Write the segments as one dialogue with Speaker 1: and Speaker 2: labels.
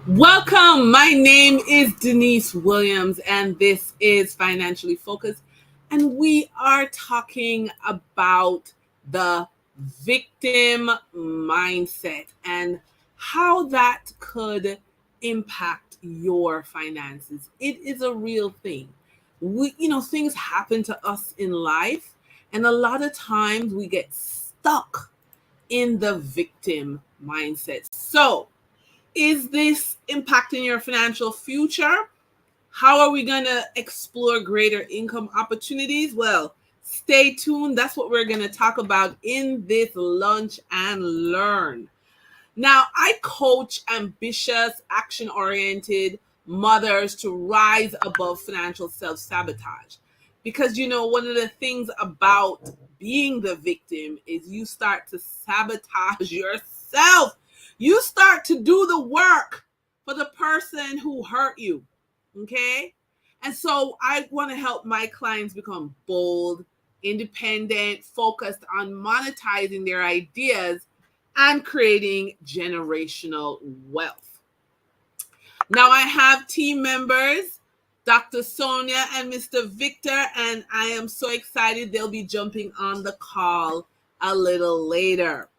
Speaker 1: Welcome. My name is Denise Williams, and this is Financially Focused. And we are talking about the victim mindset and how that could impact your finances. It is a real thing. Things happen to us in life, and a lot of times we get stuck in the victim mindset. So, is this impacting your financial future? How are we going to explore greater income opportunities? Well, stay tuned. That's what we're going to talk about in this Lunch and Learn. Now, I coach ambitious, action oriented mothers to rise above financial self sabotage. Because, one of the things about being the victim is you start to sabotage yourself. You start to do the work for the person who hurt you. Okay. And so I want to help my clients become bold, independent, focused on monetizing their ideas and creating generational wealth. Now, I have team members, Dr. Sonia and Mr. Victor, and I am so excited they'll be jumping on the call a little later.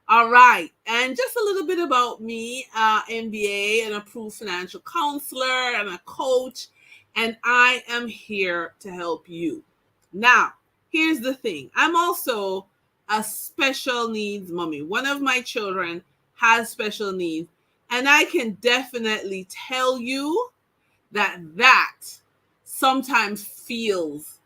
Speaker 1: All right, and just a little bit about me, MBA, an approved financial counselor and a coach, and I am here to help you. Now, here's the thing. I'm also a special needs mommy. One of my children has special needs, and I can definitely tell you that sometimes feels,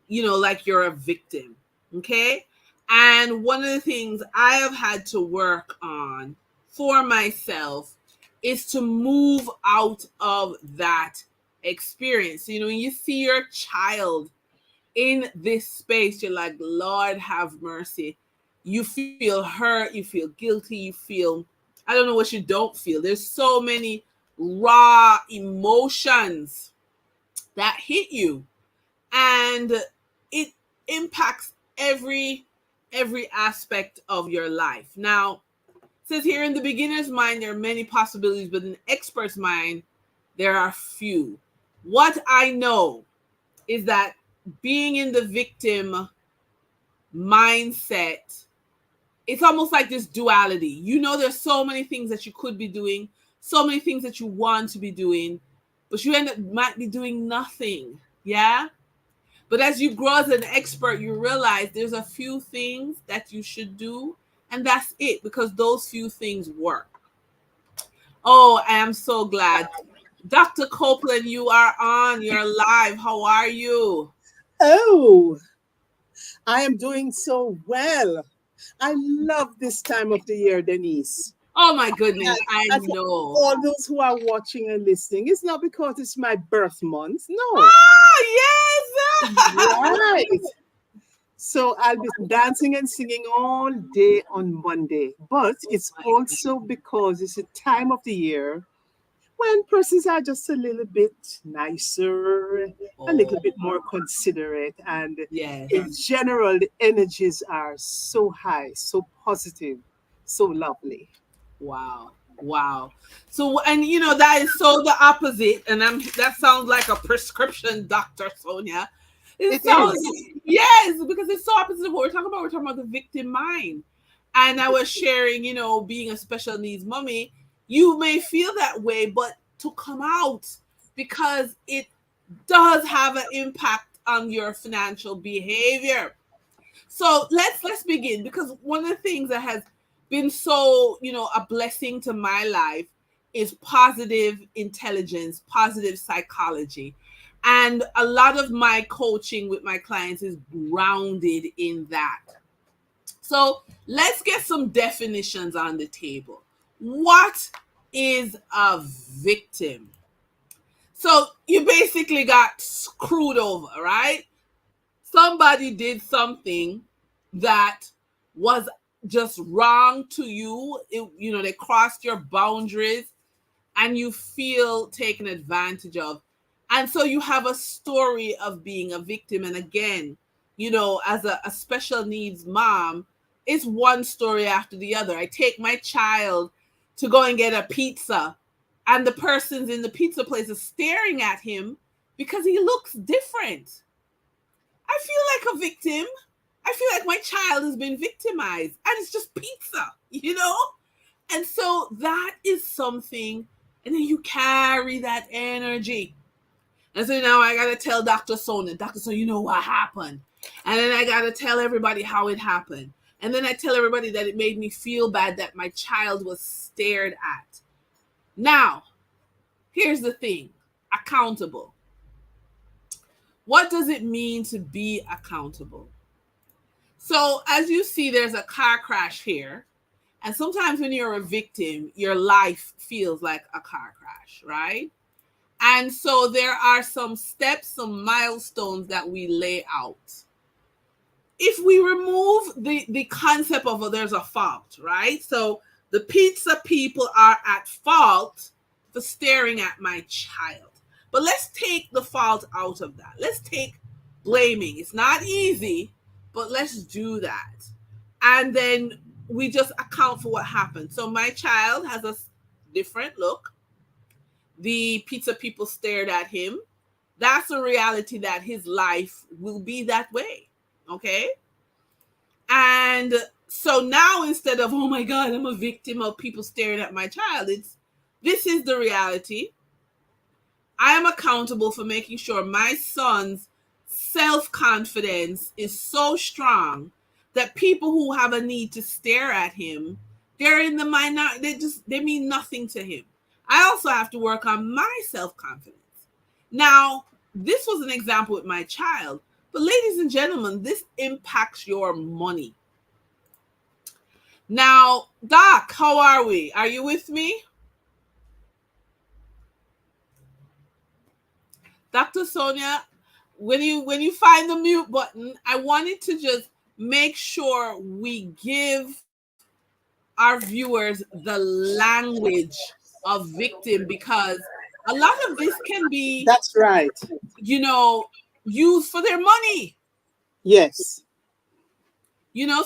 Speaker 1: like you're a victim, okay? And one of the things I have had to work on for myself is to move out of that experience. When you see your child in this space, you're like, Lord, have mercy. You feel hurt, you feel guilty, you feel, I don't know what you don't feel. There's so many raw emotions that hit you, and it impacts every aspect of your life. Now, it says here, in the beginner's mind there are many possibilities, but in the expert's mind there are few. What I know is that being in the victim mindset, it's almost like this duality. There's so many things that you could be doing, so many things that you want to be doing, but you might be doing nothing. Yeah. But as you grow as an expert, you realize there's a few things that you should do, and that's it, because those few things work. Oh, I am so glad. Dr. Copeland, you are on. You're live. How are you?
Speaker 2: Oh, I am doing so well. I love this time of the year, Denise.
Speaker 1: Oh my goodness, I
Speaker 2: And for
Speaker 1: know.
Speaker 2: all those who are watching and listening, it's not because it's my birth month. No.
Speaker 1: Oh, yes.
Speaker 2: Right. So I'll be dancing and singing all day on Monday. But
Speaker 1: Oh
Speaker 2: it's
Speaker 1: my
Speaker 2: also because it's a time of the year when persons are just a little bit nicer, a little
Speaker 1: Oh,
Speaker 2: bit more considerate, and
Speaker 1: yes.
Speaker 2: in general, the energies are so high, so positive, so lovely.
Speaker 1: Wow. Wow. So, and that is so the opposite. And that sounds like a prescription, Dr. Sonia. It
Speaker 2: It
Speaker 1: sounds,
Speaker 2: is.
Speaker 1: yes, because it's so opposite of what we're talking about. We're talking about the victim mind. And I was sharing, being a special needs mommy, you may feel that way, but to come out, because it does have an impact on your financial behavior. So let's begin, because one of the things that has been so, a blessing to my life is positive intelligence, positive psychology. And a lot of my coaching with my clients is grounded in that. So let's get some definitions on the table. What is a victim? So you basically got screwed over, right? Somebody did something that was just wrong to you. They crossed your boundaries, and you feel taken advantage of. And so you have a story of being a victim. And again, as a special needs mom, it's one story after the other. I take my child to go and get a pizza, and the persons in the pizza place are staring at him because he looks different. I feel like a victim. I feel like my child has been victimized and it's just pizza, you know? And so that is something, and then you carry that energy. And so now I gotta tell Dr. Sonia, Dr. Sonia, you know what happened? And then I gotta tell everybody how it happened. And then I tell everybody that it made me feel bad that my child was stared at. Now, here's the thing: accountable. What does it mean to be accountable? So, as you see, there's a car crash here. And sometimes when you're a victim, your life feels like a car crash, right? And so there are some steps, some milestones that we lay out. If we remove the concept of there's a fault, right? So the pizza people are at fault for staring at my child. But let's take the fault out of that. Let's take blaming. It's not easy, but let's do that. And then we just account for what happened. So my child has a different look. The pizza people stared at him. That's a reality that his life will be that way. Okay. And so now instead of, oh my God, I'm a victim of people staring at my child, it's this is the reality. I am accountable for making sure my son's self-confidence is so strong that people who have a need to stare at him, they're in the minority, they mean nothing to him. I also have to work on my self-confidence. Now, this was an example with my child, but ladies and gentlemen, this impacts your money. Now, Doc, how are we? Are you with me? Dr. Sonia, when you find the mute button, I wanted to just make sure we give our viewers the language of victim, because a lot of this can be,
Speaker 2: That's right.
Speaker 1: you know, used for their money.
Speaker 2: Yes.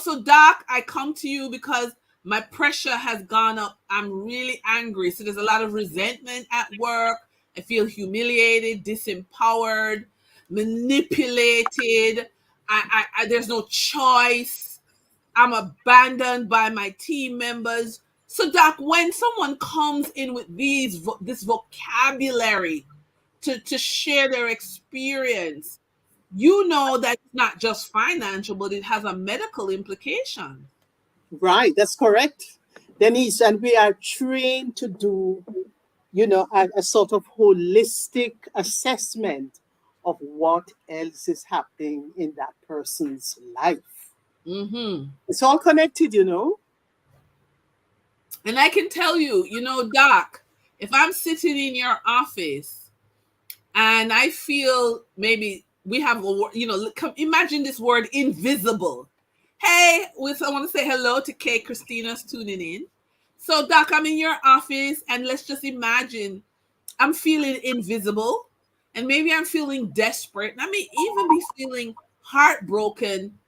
Speaker 1: So Doc, I come to you because my pressure has gone up. I'm really angry. So there's a lot of resentment at work. I feel humiliated, disempowered, manipulated. There's no choice. I'm abandoned by my team members. So Doc, when someone comes in with this vocabulary to share their experience, that it's not just financial, but it has a medical implication.
Speaker 2: Right. That's correct. Denise, and we are trained to do, a sort of holistic assessment of what else is happening in that person's life.
Speaker 1: Mm-hmm.
Speaker 2: It's all connected.
Speaker 1: And I can tell you, Doc, if I'm sitting in your office and I feel maybe we have imagine this word invisible. Hey, I want to say hello to Kay Christina's tuning in. So, Doc, I'm in your office, and let's just imagine I'm feeling invisible, and maybe I'm feeling desperate, and I may even be feeling heartbroken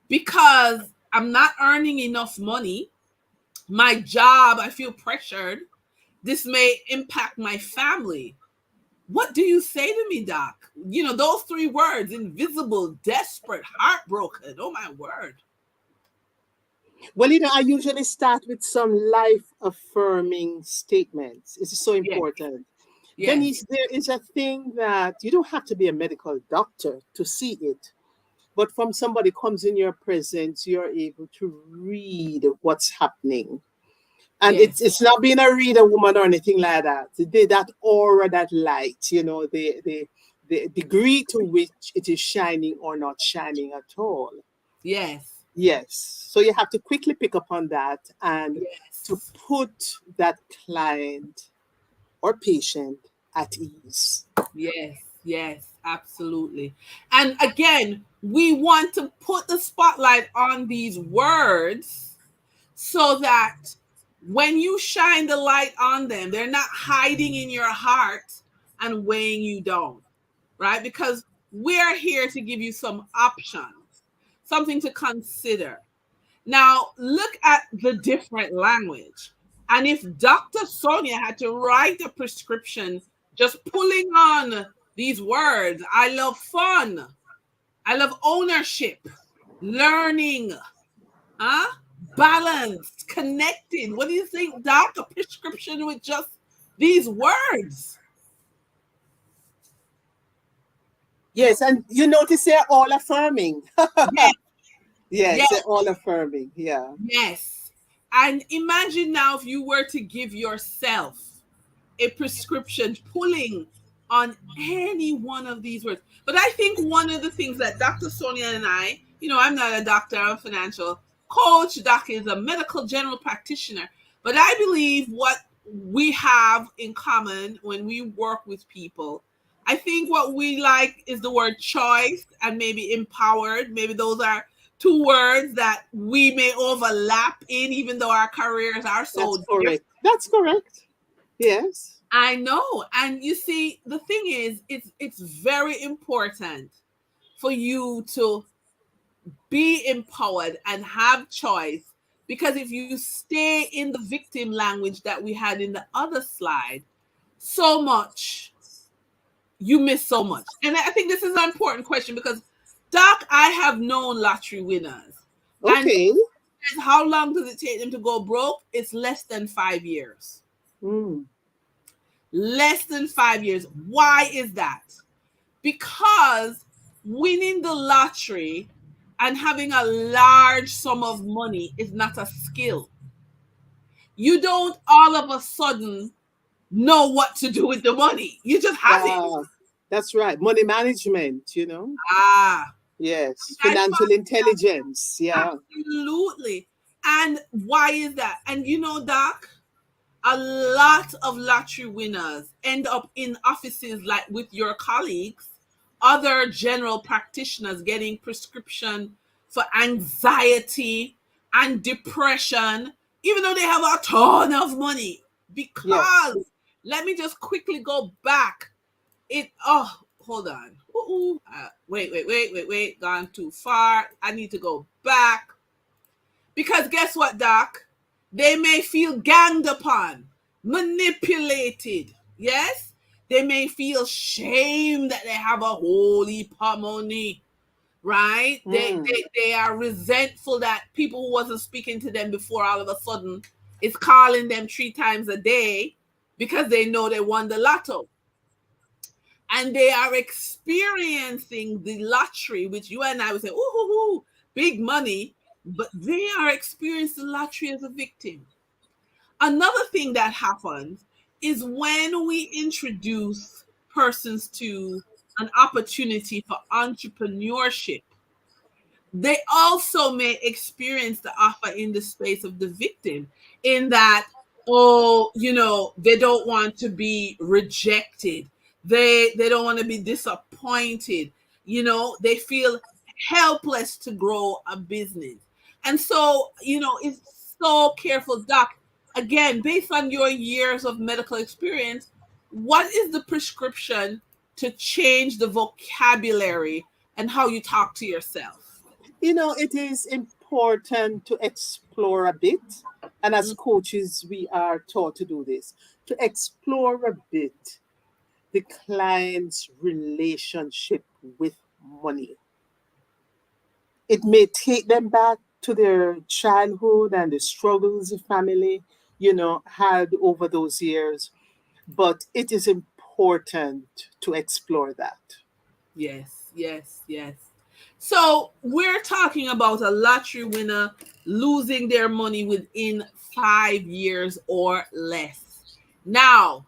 Speaker 1: because I'm not earning enough money. My job, I feel pressured. This may impact my family. What do you say to me, Doc? Those three words: invisible, desperate, heartbroken. Oh, my word.
Speaker 2: Well, I usually start with some life affirming statements. It's so
Speaker 1: Yes,
Speaker 2: important.
Speaker 1: yes,
Speaker 2: Denise, there is a thing that you don't have to be a medical doctor to see it, but from somebody comes in your presence, you're able to read what's happening. And
Speaker 1: yes,
Speaker 2: it's not being a reader woman or anything like that. That aura, that light, the degree to which it is shining or not shining at all.
Speaker 1: yes,
Speaker 2: Yes. So you have to quickly pick up on that and to
Speaker 1: yes,
Speaker 2: put that client or patient at ease.
Speaker 1: yes, yes, absolutely. And again, we want to put the spotlight on these words so that when you shine the light on them, they're not hiding in your heart and weighing you down, right? Because we're here to give you some options, something to consider. Now, look at the different language. And if Dr. Sonia had to write a prescription just pulling on these words, I love fun, I love ownership, learning, huh? Balanced, connected. What do you think, Doc? A prescription with just these words?
Speaker 2: Yes, and you notice they're all affirming.
Speaker 1: Yes,
Speaker 2: Yes, they're
Speaker 1: yes,
Speaker 2: all affirming. Yeah,
Speaker 1: yes. And imagine now if you were to give yourself a prescription pulling on any one of these words. But I think one of the things that Dr. Sonia and I, I'm not a doctor, I'm a financial coach. Doc is a medical general practitioner. But I believe what we have in common when we work with people, I think what we like is the word choice and maybe empowered. Maybe those are two words that we may overlap in, even though our careers are
Speaker 2: that's
Speaker 1: so different.
Speaker 2: correct. That's correct. Yes.
Speaker 1: I know. And you see, the thing is, it's very important for you to be empowered and have choice, because if you stay in the victim language that we had in the other slide, so much you miss so much. And I think this is an important question because, Doc, I have known lottery winners. And
Speaker 2: Okay.
Speaker 1: how long does it take them to go broke? It's less than 5 years.
Speaker 2: Mm.
Speaker 1: Less than 5 years. Why is that? Because winning the lottery and having a large sum of money is not a skill. You don't all of a sudden know what to do with the money. You just have it.
Speaker 2: Yeah, that's right. Money management, you know.
Speaker 1: Ah,
Speaker 2: Yes.
Speaker 1: I
Speaker 2: Financial intelligence. Yeah.
Speaker 1: absolutely. And why is that? And Doc, a lot of lottery winners end up in offices like with your colleagues, other general practitioners getting prescription for anxiety and depression, even though they have a ton of money.
Speaker 2: Yes.
Speaker 1: Because let me just quickly go back. Hold on. Wait. Gone too far. I need to go back. Because guess what, Doc? They may feel ganged upon, manipulated. Yes? They may feel shame that they have a whole heap of money, right?
Speaker 2: Mm.
Speaker 1: They are resentful that people who wasn't speaking to them before all of a sudden is calling them 3 times a day because they know they won the lotto. And they are experiencing the lottery, which you and I would say, ooh, big money, but they are experiencing the lottery as a victim. Another thing that happens is when we introduce persons to an opportunity for entrepreneurship, they also may experience the offer in the space of the victim, in that, they don't want to be rejected, they don't want to be disappointed, they feel helpless to grow a business. And so, it's so careful, Doc. Again, based on your years of medical experience, what is the prescription to change the vocabulary and how you talk to yourself?
Speaker 2: You know, it is important to explore a bit. And as
Speaker 1: Mm.
Speaker 2: coaches, we are taught to do this, to explore a bit the client's relationship with money. It may take them back to their childhood and the struggles the family, had over those years. But it is important to explore that.
Speaker 1: Yes, yes, yes. So we're talking about a lottery winner losing their money within 5 years or less. Now,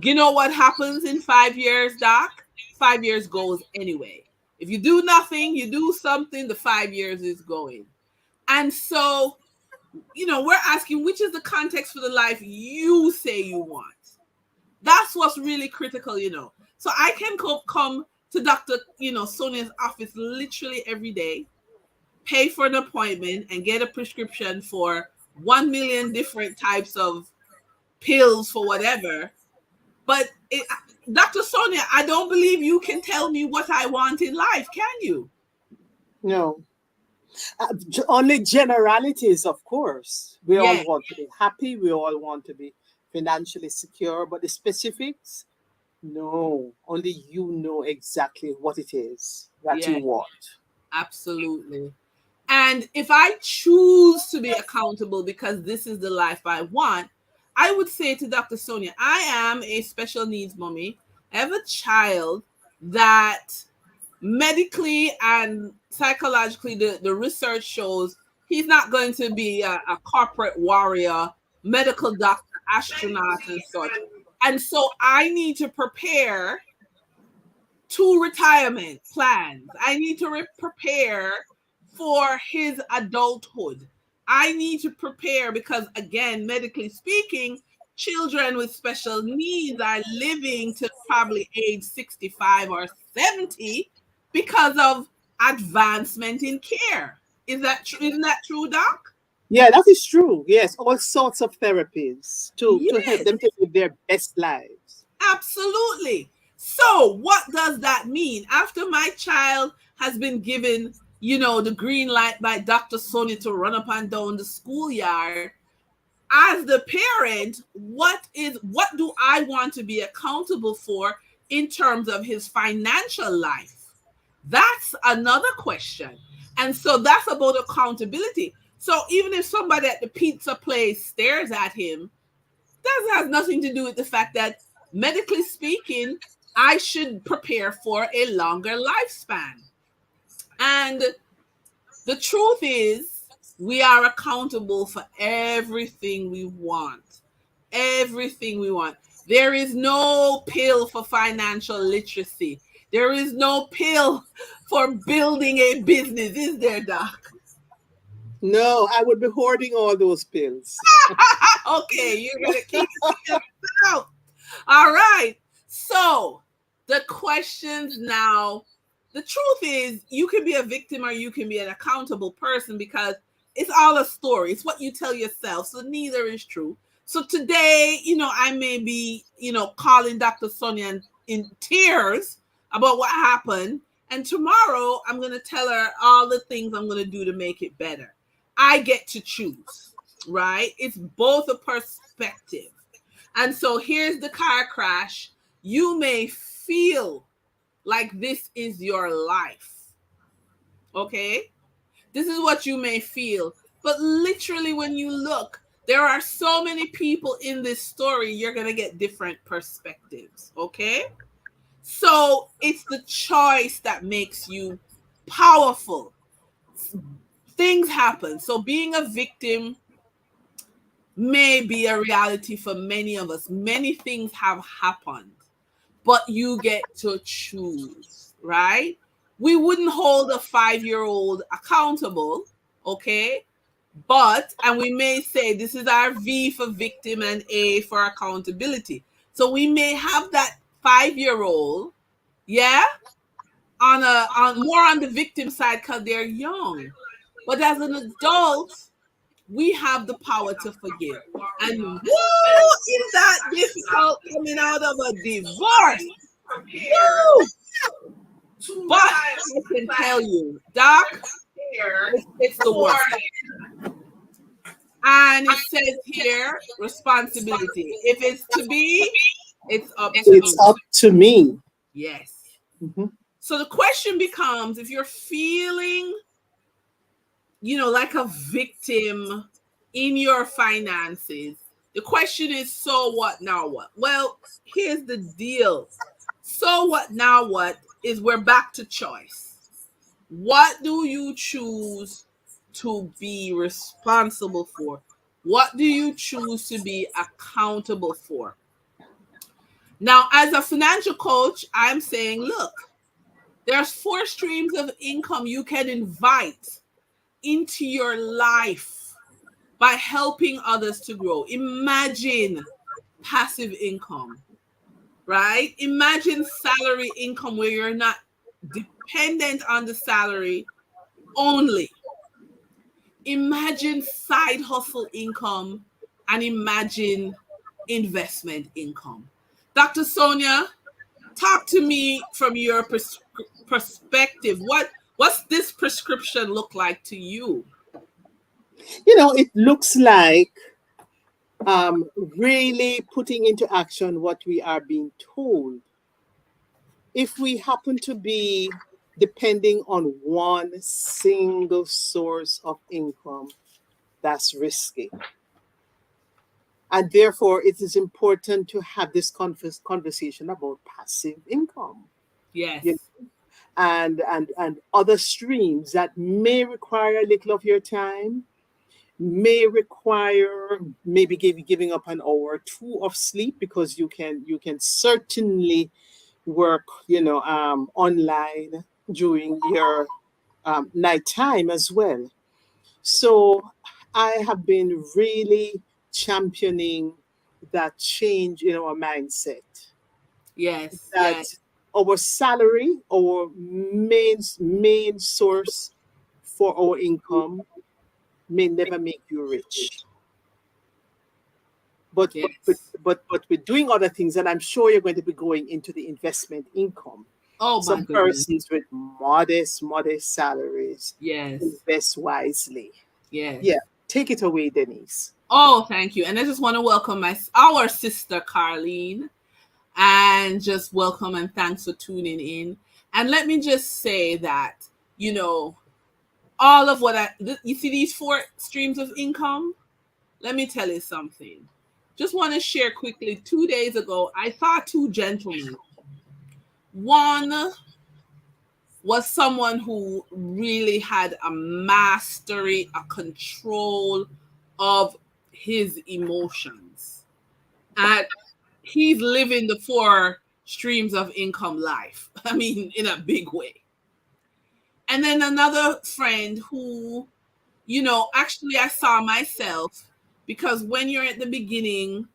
Speaker 1: you know what happens in 5 years, Doc? 5 years goes anyway. If you do nothing, you do something, the 5 years is going. And so, we're asking, which is the context for the life you say you want? That's what's really critical. So I can come to Dr. Sonia's office literally every day, pay for an appointment, and get a prescription for 1 million different types of pills for whatever. But Dr. Sonia, I don't believe you can tell me what I want in life, can you?
Speaker 2: No. Only generalities, of course. We all
Speaker 1: Yes,
Speaker 2: want to be happy. We all want to be financially secure, but the specifics, no. Only you know exactly what it is that you
Speaker 1: yes,
Speaker 2: want.
Speaker 1: absolutely. And if I choose to be accountable because this is the life I want, I would say to Dr. Sonia, I am a special needs mommy. I have a child that medically and psychologically, the research shows he's not going to be a corporate warrior, medical doctor, astronaut, and such. And so I need to prepare two retirement plans. I need to prepare for his adulthood. I need to prepare because, again, medically speaking, children with special needs are living to probably age 65 or 70 because of advancement in care. Is that true? Isn't that true, Doc?
Speaker 2: Yeah, that is true. Yes, all sorts of therapies to help
Speaker 1: Yes.
Speaker 2: them to live their best lives.
Speaker 1: Absolutely. So, what does that mean? After my child has been given, the green light by Dr. Sonia to run up and down the schoolyard, as the parent, what do I want to be accountable for in terms of his financial life? That's another question. And so that's about accountability. So even if somebody at the pizza place stares at him, that has nothing to do with the fact that, medically speaking, I should prepare for a longer lifespan. And the truth is, we are accountable for everything we want. Everything we want. There is no pill for financial literacy. There is no pill for building a business, is there, Doc?
Speaker 2: No, I would be hoarding all those pills.
Speaker 1: Okay, you're going to keep it to yourself. All right. So the questions now, the truth is, you can be a victim or you can be an accountable person because it's all a story. It's what you tell yourself. So neither is true. So today, I may be, calling Dr. Sonia in tears about what happened. And tomorrow, I'm going to tell her all the things I'm going to do to make it better. I get to choose, right? It's both a perspective. And so here's the car crash. You may feel like this is your life. Okay? This is what you may feel. But literally, when you look, there are so many people in this story, you're going to get different perspectives. Okay? So it's the choice that makes you powerful. Things happen. So being a victim may be a reality for many of us. Many things have happened, but you get to choose, right? We wouldn't hold a 5-year old accountable, okay? And we may say this is our V for victim and A for accountability. So we may have that 5-year old, yeah, on more on the victim side because they're young. But as an adult, we have the power to forgive. And woo, is that difficult coming out of a divorce? Woo! But I can tell you, Doc, it's the worst. And it says here, responsibility. If it's to be, it's up to
Speaker 2: It's
Speaker 1: me.
Speaker 2: up to me.
Speaker 1: Yes.
Speaker 2: Mhm.
Speaker 1: So the question becomes, if you're feeling, like a victim in your finances, the question is, so what now what? Well, here's the deal. So what now what is, we're back to choice. What do you choose to be responsible for? What do you choose to be accountable for? Now, as a financial coach, I'm saying, look, there's 4 streams of income you can invite into your life by helping others to grow. Imagine passive income, right? Imagine salary income where you're not dependent on the salary only. Imagine side hustle income and imagine investment income. Dr. Sonia, talk to me from your perspective. What's this prescription look like to you?
Speaker 2: It looks like really putting into action what we are being told. If we happen to be depending on one single source of income, that's risky. And therefore, it is important to have this conversation about passive income, you
Speaker 1: Yes.
Speaker 2: know, and other streams that may require a little of your time, may require maybe giving up an hour or two of sleep, because you can certainly work online during your nighttime as well. So I have been really championing that change in our mindset,
Speaker 1: Yes.
Speaker 2: that
Speaker 1: Yes.
Speaker 2: our salary, our main source for our income, may never make you rich. But but
Speaker 1: Yes.
Speaker 2: but we're doing other things, and I'm sure you're going to be going into the investment income.
Speaker 1: Oh my
Speaker 2: Some
Speaker 1: goodness.
Speaker 2: persons with modest salaries
Speaker 1: Yes.
Speaker 2: invest wisely.
Speaker 1: Yes.
Speaker 2: Yeah, take it away, Denise.
Speaker 1: Oh, thank you. And I just want to welcome our sister Carlene, and just welcome and thanks for tuning in. And let me just say that, you know, all of you see these four streams of income. Let me tell you something. Just want to share quickly. 2 days ago, I saw two gentlemen. One was someone who really had a mastery, a control of his emotions. And he's living the four streams of income life. I mean, in a big way. And then another friend who, actually I saw myself, because when you're at the beginning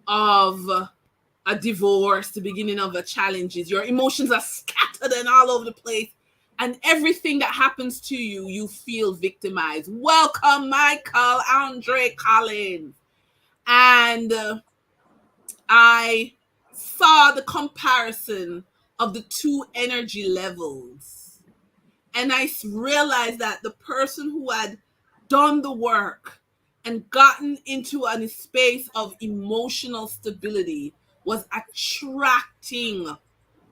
Speaker 1: of a divorce, the beginning of a challenges, your emotions are scattered and all over the place. And everything that happens to you, you feel victimized. Welcome, Michael Andre Collins. And I saw the comparison of the two energy levels. And I realized that the person who had done the work and gotten into a space of emotional stability was attracting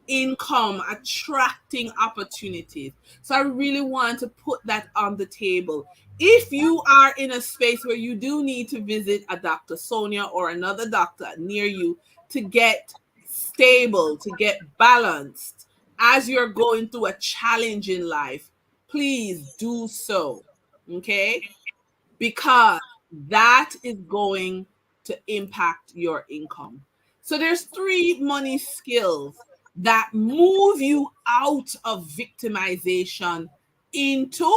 Speaker 1: income, attracting opportunities. So I really want to put that on the table. If you are in a space where you do need to visit a Dr. Sonia or another doctor near you to get stable, to get balanced as you're going through a challenge in life, please do so. Okay? Because that is going to impact your income. So there's three money skills that move you out of victimization into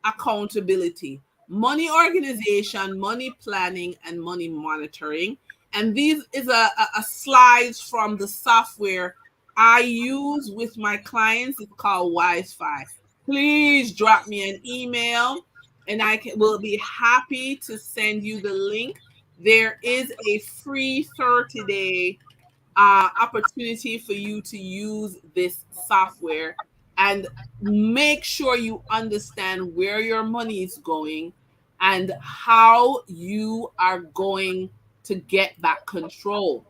Speaker 1: accountability. Money organization, money planning, and money monitoring. And these is a slides from the software I use with my clients. It's called Wi-Fi. Please drop me an email and will be happy to send you the link. There is a free 30-day opportunity for you to use this software, and make sure you understand where your money is going and how you are going to get back control.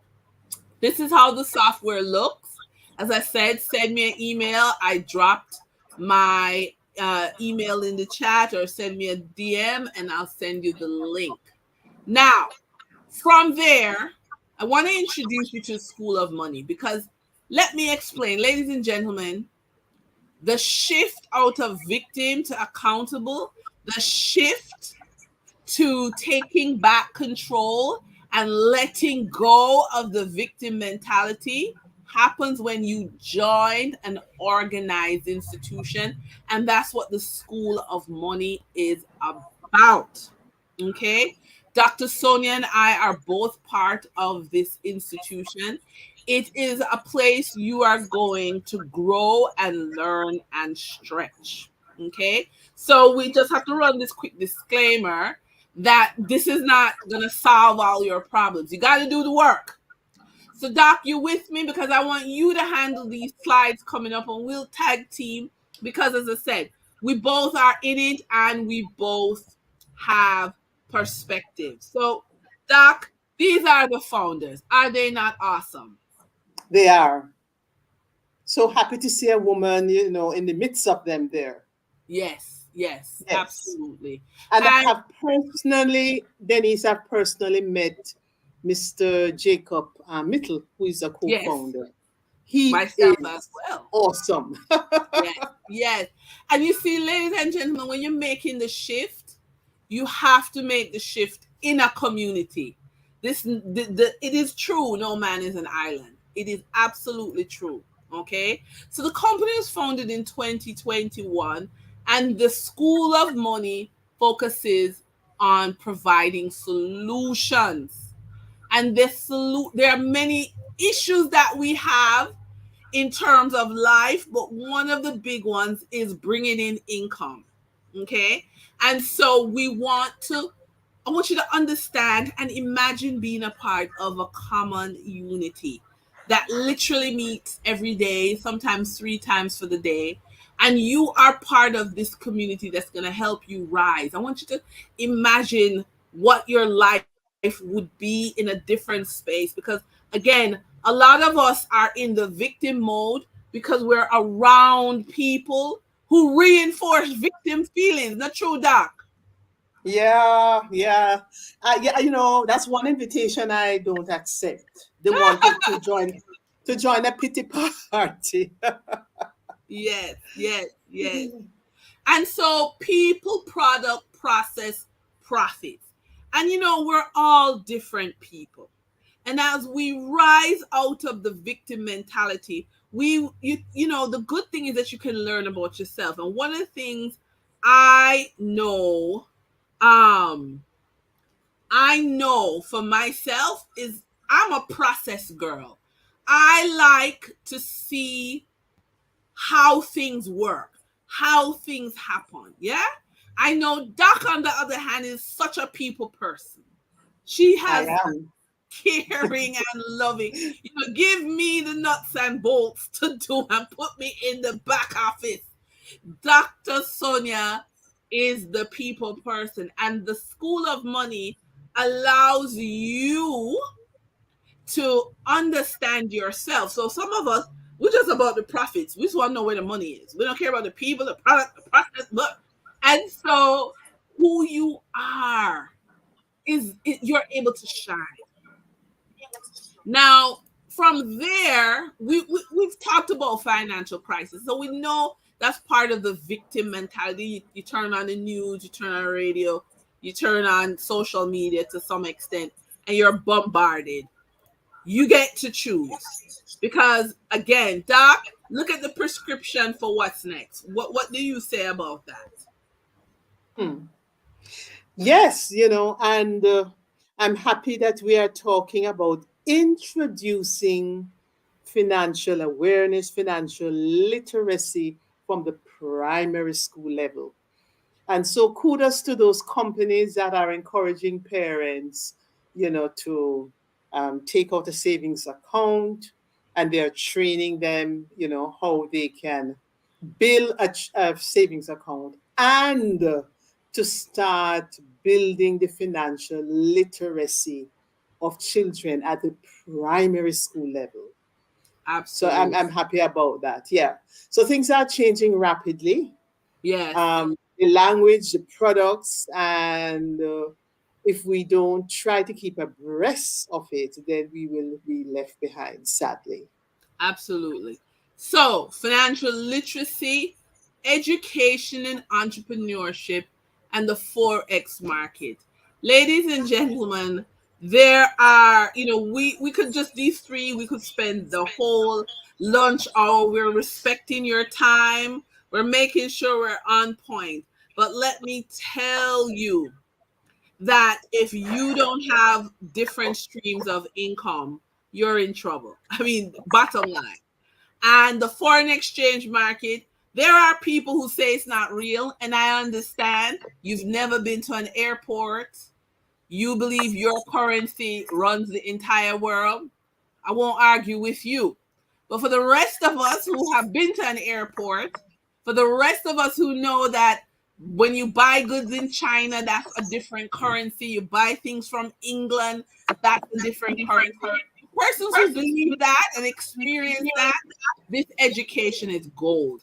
Speaker 1: This is how the software looks. As I said, send me an email. I dropped my email in the chat, or send me a DM and I'll send you the link. Now, from there, I want to introduce you to School of Money, because let me explain, ladies and gentlemen, the shift out of victim to accountable, the shift to taking back control and letting go of the victim mentality happens when you join an organized institution. And that's what the School of Money is about. Okay. Dr. Sonia and I are both part of this institution. It is a place you are going to grow and learn and stretch. Okay. So we just have to run this quick disclaimer that this is not going to solve all your problems. You got to do the work. So, Doc, you with me? Because I want you to handle these slides coming up, and we'll tag team. Because, as I said, We both are in it and we both have perspective. So, Doc, these are the founders. Are they not awesome?
Speaker 2: They are so happy to see a woman, in the midst of them there.
Speaker 1: Yes, yes,
Speaker 2: Yes.
Speaker 1: absolutely.
Speaker 2: And
Speaker 1: And
Speaker 2: Denise, I've personally met Mr. Jacob Mittel, who is a
Speaker 1: yes,
Speaker 2: co-founder. He
Speaker 1: myself as
Speaker 2: is
Speaker 1: well.
Speaker 2: awesome.
Speaker 1: Yes, yes. And you see, ladies and gentlemen, when you're making the shift, you have to make the shift in a community. It is true, no man is an island. It is absolutely true. Okay. So the company was founded in 2021, and the School of Money focuses on providing solutions. And there are many issues that we have in terms of life, but one of the big ones is bringing in income. Okay. And so I want you to understand and imagine being a part of a common unity that literally meets every day, sometimes three times for the day. And you are part of this community that's going to help you rise. I want you to imagine what your life would be in a different space because, again, a lot of us are in the victim mode because we're around people who reinforce victim feelings. Not true, Doc?
Speaker 2: Yeah, yeah. Yeah, that's one invitation I don't accept. They want to join a pity party.
Speaker 1: Yes, yes, yes. And so people, product, process, profits. And we're all different people. And as we rise out of the victim mentality, the good thing is that you can learn about yourself. And one of the things I know, um, I know for myself is I'm a process girl. I like to see how things work, how things happen. Yeah. I know Doc, on the other hand, is such a people person. She
Speaker 2: I
Speaker 1: has
Speaker 2: am.
Speaker 1: caring and loving. Give me the nuts and bolts to do and put me in the back office. Dr. Sonia is the people person, and the School of Money allows you to understand yourself. So some of us, we're just about the profits. We just want to know where the money is. We don't care about the people, the product, the process. Look, and so who you are you're able to shine. Now, from there, we've talked about financial crisis. So we know that's part of the victim mentality. You turn on the news, you turn on the radio, you turn on social media to some extent, and you're bombarded. You get to choose. Because again, Doc, look at the prescription for what's next. What do you say about that?
Speaker 2: Hmm. Yes, and I'm happy that we are talking about introducing financial awareness, financial literacy from the primary school level. And so kudos to those companies that are encouraging parents, to take out a savings account, and they're training them, how they can build a savings account and to start building the financial literacy of children at the primary school level. So I'm
Speaker 1: Absolutely.
Speaker 2: happy about that. Yeah. So things are changing rapidly.
Speaker 1: Yes.
Speaker 2: The language, the products, and if we don't try to keep abreast of it, then we will be left behind, sadly.
Speaker 1: Absolutely. So, financial literacy, education and entrepreneurship, and the Forex market. Ladies and gentlemen, there are, we could just, these three, we could spend the whole lunch hour. We're respecting your time, we're making sure we're on point. But let me tell you that if you don't have different streams of income, you're in trouble. I mean, bottom line. And the foreign exchange market, there are people who say it's not real, and I understand. You've never been to an airport. You believe your currency runs the entire world. I won't argue with you. But for the rest of us who have been to an airport, For the rest of us who know that when you buy goods in China, that's a different currency. You buy things from England, that's a different currency. Persons who believe that and experience that, this education is gold.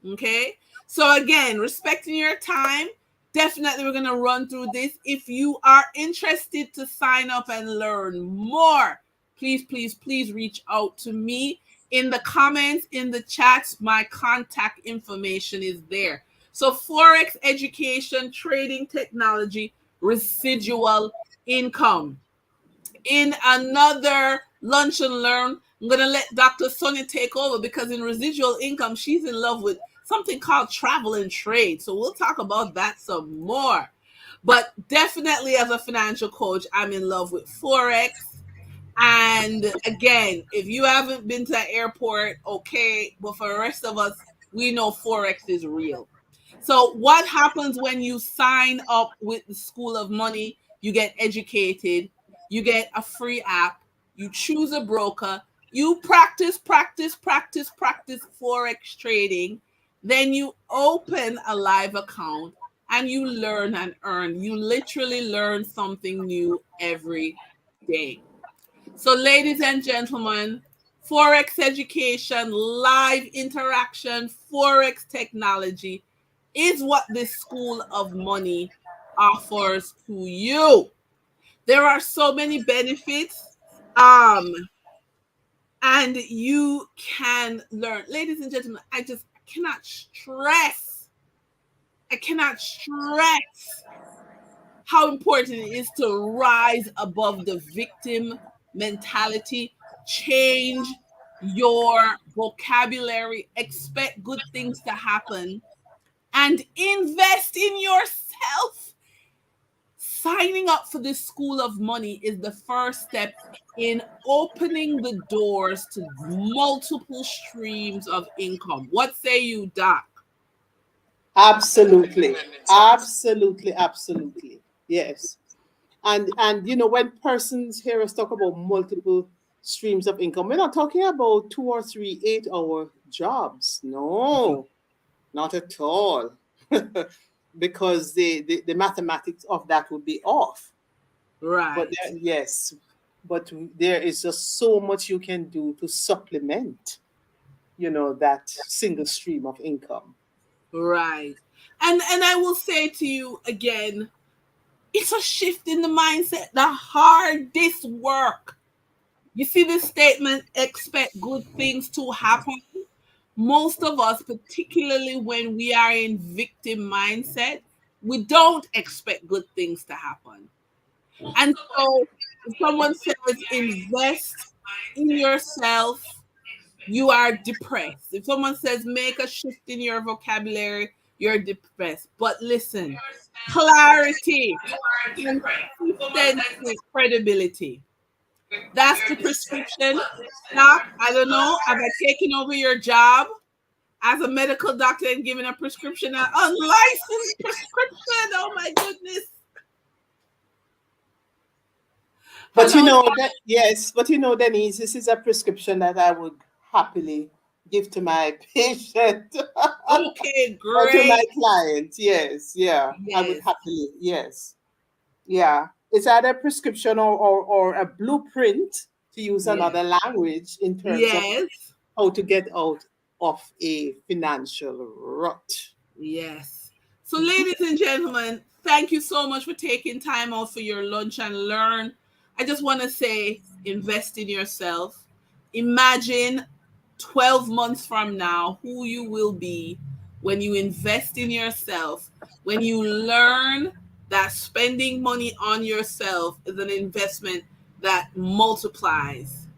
Speaker 1: Okay. So again, respecting your time, definitely we're going to run through this. If you are interested to sign up and learn more, please, please, please reach out to me. In the comments, in the chats, my contact information is there. So Forex education, trading technology, residual income. In another lunch and learn, I'm going to let Dr. Sonia take over because in residual income, she's in love with something called travel and trade. So we'll talk about that some more. But definitely, as a financial coach, I'm in love with Forex. And again, if you haven't been to the airport, okay. But for the rest of us, we know Forex is real. So, what happens when you sign up with the School of Money? You get educated, you get a free app, you choose a broker, you practice, practice, practice, practice Forex trading. Then you open a live account and you learn and earn. You literally learn something new every day. So, ladies and gentlemen, Forex education, live interaction, Forex technology is what this School of Money offers to you. There are so many benefits, um, and you can learn. Ladies and gentlemen, I cannot stress how important it is to rise above the victim mentality, change your vocabulary, expect good things to happen, and invest in yourself. Signing up for this School of Money is the first step in opening the doors to multiple streams of income. What say you, Doc?
Speaker 2: Absolutely. Absolutely. Absolutely. Yes. And when persons hear us talk about multiple streams of income, we're not talking about 2 or 3 8-hour jobs. No, not at all. Because the mathematics of that would be off. But
Speaker 1: Right,
Speaker 2: yes, but there is just so much you can do to supplement, that single stream of income.
Speaker 1: right. And I will say to you again, it's a shift in the mindset. The hardest work. You see this statement, expect good things to happen. Most of us, particularly when we are in victim mindset, we don't expect good things to happen. And so if someone says invest in yourself, you are depressed. If someone says make a shift in your vocabulary, you're depressed. But listen, clarity, consistency, credibility. That's the prescription. Doc, I don't know. Have I taken over your job as a medical doctor and given a prescription, an unlicensed prescription? Oh my goodness.
Speaker 2: But
Speaker 1: Hello.
Speaker 2: that yes, but Denise, this is a prescription that I would happily give to my patient
Speaker 1: Okay,
Speaker 2: or to my
Speaker 1: great.
Speaker 2: client. Yes, yeah, I would
Speaker 1: Yes,
Speaker 2: happily. Yes, yeah. It's either a prescription or a blueprint, to use
Speaker 1: yes,
Speaker 2: another language, in terms of
Speaker 1: yes.
Speaker 2: how to get out of a financial rut.
Speaker 1: Yes. So,
Speaker 2: Mhm.
Speaker 1: ladies and gentlemen, thank you so much for taking time out for your lunch and learn. I just want to say invest in yourself. Imagine 12 months from now who you will be when you invest in yourself, when you learn that spending money on yourself is an investment that multiplies.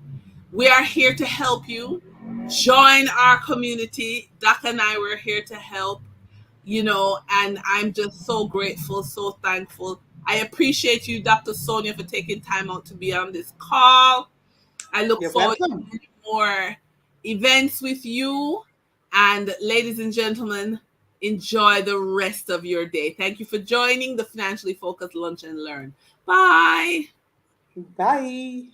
Speaker 1: We are here to help you. Join our community. Doc and I were here to help, and I'm just so grateful, so thankful. I appreciate you, Dr. Sonia, for taking time out to be on this call. I look
Speaker 2: You're
Speaker 1: forward to
Speaker 2: welcome.
Speaker 1: many more events with you. And ladies and gentlemen, enjoy the rest of your day. Thank you for joining the Financially Focused Lunch and Learn. Bye.
Speaker 2: Bye.